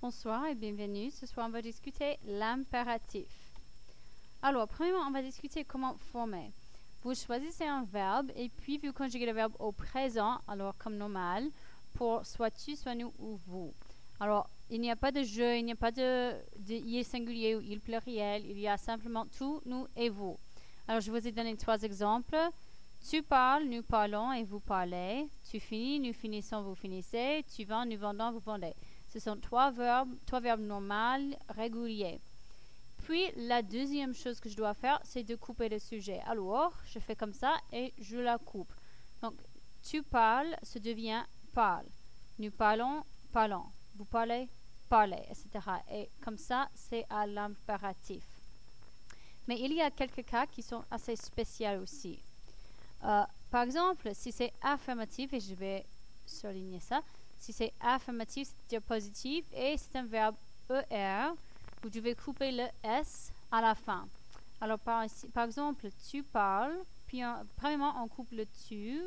Bonsoir et bienvenue. Ce soir, on va discuter l'impératif. Alors, premièrement, on va discuter comment former. Vous choisissez un verbe et puis vous conjuguez le verbe au présent, alors comme normal, pour soit tu, soit nous ou vous. Alors, il n'y a pas de je, il n'y a pas de il singulier ou il pluriel, il y a simplement tout, nous et vous. Alors, je vous ai donné 3 exemples. Tu parles, nous parlons et vous parlez. Tu finis, nous finissons, vous finissez. Tu vends, nous vendons, vous vendez. Ce sont 3 verbes normaux, réguliers. Puis, la deuxième chose que je dois faire, c'est de couper le sujet. Alors, je fais comme ça et je la coupe. Donc, tu parles, ça devient parle. Nous parlons, parlons. Vous parlez, parlez, etc. Et comme ça, c'est à l'impératif. Mais il y a quelques cas qui sont assez spéciaux aussi. Par exemple, si c'est affirmatif, et je vais souligner ça, si c'est affirmatif, c'est-à-dire positif, et c'est un verbe ER, vous devez couper le S à la fin. Alors, par exemple, tu parles, puis premièrement, on coupe le tu,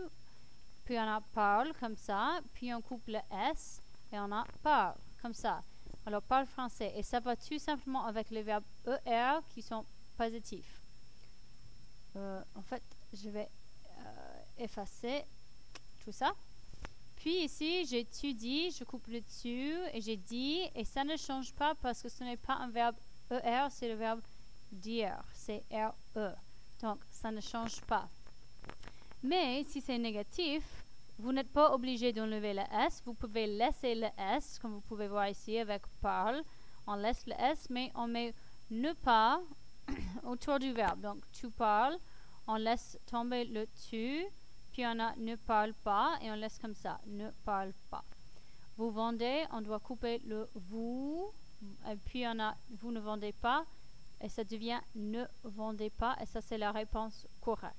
puis on a parle, comme ça, puis on coupe le S, et on a parle, comme ça. Alors, parle français, et ça va tout simplement avec les verbes ER qui sont positifs. En fait, je vais effacer tout ça. Puis ici, j'ai tu dit, je coupe le tu et j'ai dit, et ça ne change pas parce que ce n'est pas un verbe ER, c'est le verbe dire, c'est RE. Donc, ça ne change pas. Mais si c'est négatif, vous n'êtes pas obligé d'enlever le S, vous pouvez laisser le S, comme vous pouvez voir ici avec parle. On laisse le S, mais on met ne pas autour du verbe. Donc, tu parles, on laisse tomber le tu, puis on a ne parle pas et on laisse comme ça, ne parle pas. Vous vendez, on doit couper le vous, et puis on a vous ne vendez pas, et ça devient ne vendez pas, et ça c'est la réponse correcte.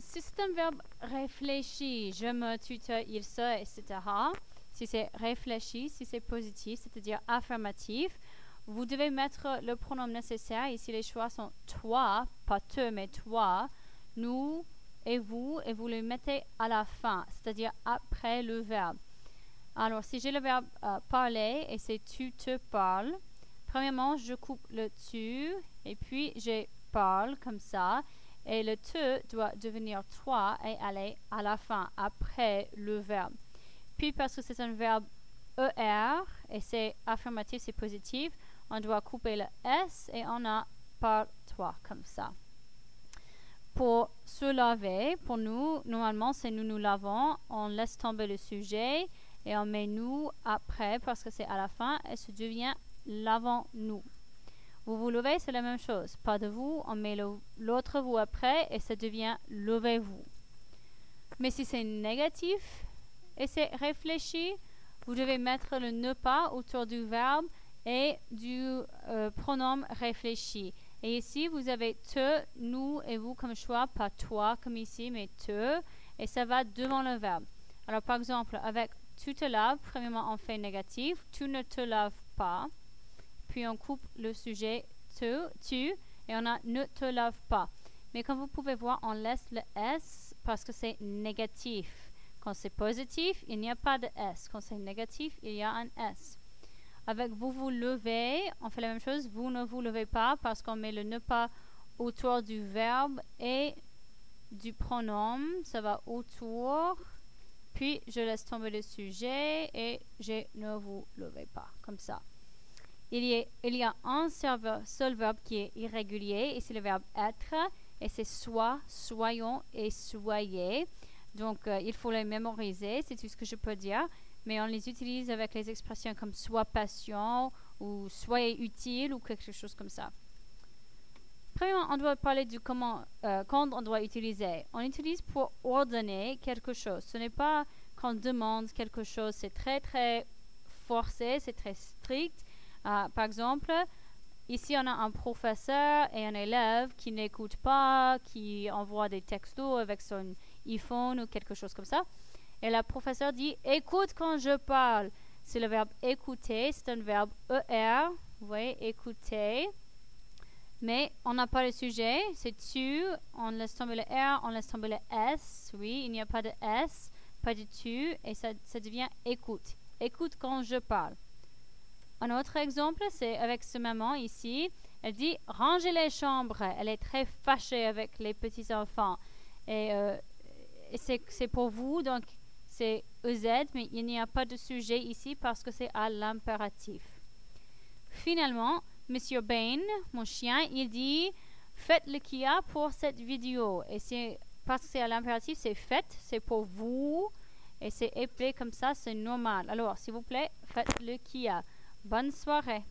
Si c'est un verbe réfléchi, je me, tu, te, il, se, etc. Si c'est réfléchi, si c'est positif, c'est-à-dire affirmatif, vous devez mettre le pronom nécessaire. Ici, les choix sont toi, pas te, mais toi, nous et vous le mettez à la fin, c'est-à-dire après le verbe. Alors, si j'ai le verbe parler et c'est tu te parles, premièrement, je coupe le tu et puis j'ai parle comme ça. Et le te doit devenir toi et aller à la fin, après le verbe. Puis, parce que c'est un verbe ER et c'est affirmatif, c'est positif, on doit couper le S et on a par toi, comme ça. Pour se laver, pour nous, normalement, c'est nous lavons, on laisse tomber le sujet et on met nous après parce que c'est à la fin et ça devient lavons-nous. Vous vous levez, c'est la même chose. Pas de vous, on met l'autre vous après et ça devient levez-vous. Mais si c'est négatif et c'est réfléchi, vous devez mettre le ne pas autour du verbe et du pronom réfléchi. Et ici, vous avez te, nous et vous comme choix, pas toi comme ici, mais te, et ça va devant le verbe. Alors, par exemple, avec tu te laves, premièrement, on fait négatif, tu ne te laves pas. Puis on coupe le sujet tu et on a ne te lave pas. Mais comme vous pouvez voir, on laisse le S parce que c'est négatif. Quand c'est positif, il n'y a pas de S. Quand c'est négatif, il y a un S. Avec vous vous levez, on fait la même chose. Vous ne vous levez pas parce qu'on met le ne pas autour du verbe et du pronom. Ça va autour. Puis je laisse tomber le sujet et je ne vous levez pas. Comme ça. Il y a un seul verbe qui est irrégulier et c'est le verbe être et c'est soit, soyons et soyez. Donc, il faut les mémoriser, c'est tout ce que je peux dire. Mais on les utilise avec les expressions comme sois patient ou soyez utile ou quelque chose comme ça. Premièrement, on doit parler du comment, quand on doit utiliser. On utilise pour ordonner quelque chose. Ce n'est pas qu'on demande quelque chose, c'est très très forcé, c'est très strict. Par exemple, ici on a un professeur et un élève qui n'écoute pas, qui envoie des textos avec son iPhone ou quelque chose comme ça. Et la professeure dit « Écoute quand je parle ». C'est le verbe « écouter », c'est un verbe ER, vous voyez, « écouter ». Mais on n'a pas le sujet, c'est « tu », on laisse tomber le R, on laisse tomber le S, oui, il n'y a pas de S, pas de « tu », et ça devient « écoute ». écoute quand je parle. Un autre exemple, c'est avec ce maman ici. Elle dit « Rangez les chambres ». Elle est très fâchée avec les petits-enfants. Et c'est pour vous, donc c'est EZ, mais il n'y a pas de sujet ici parce que c'est à l'impératif. Finalement, Monsieur Bain, mon chien, il dit « Faites le Kia pour cette vidéo ». Et c'est parce que c'est à l'impératif, c'est « Faites », c'est pour vous. Et c'est appelé comme ça, c'est normal. Alors, s'il vous plaît, faites le Kia. Bonne soirée.